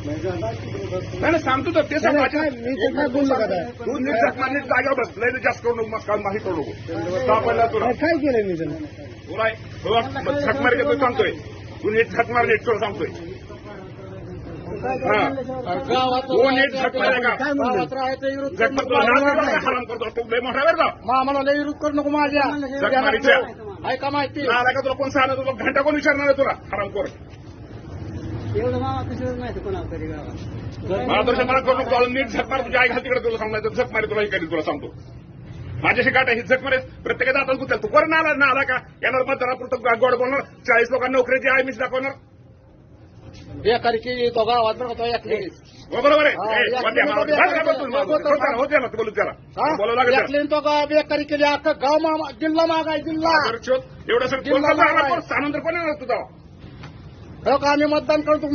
नाही सांगतो तर ते सांग तू नीट जखमा नीट जागेवर बस लय जास्त करू नको मग माहिती करू नको सापडला तुला काय केलं मी तुला झकमार घेतो सांगतोय तू नीट झकमार नीट तुला सांगतोय तू नीट झकमार झकमार तुला हराम करतो तू लय मोठा वेळ का मला लय विरोध करू नको माझ्या झकमारीच्या ऐका माहिती आला का तुला कोण सांगणार तुला घंटा कोण विचारणार आहे तुला हराम कर एवढं मामा कसं माहिती कोणाला तरी गावात मार्गदर्शन मला करू नको नीट झकमार तुझ्या आई घाल तिकडे तुला सांगणार झकमारी तुला इकडे तुला सांगतो माझ्याशी गाठ ही झकमारे प्रत्येकाचा आता गुतल तू कोण ना आला का येणार मतदारापुरतं गोड बोलणार 40 लोकांना नोकरीची आई मीच दाखवणार बेकारी केली तो गावात बघा तो बरोबर आहे बोलू त्याला तो बेकारी केली अख्खा गाव जिल्हा मागाय जिल्हा एवढं सर त्यानंतर कोण येणार तुझा आम्ही मतदान करतो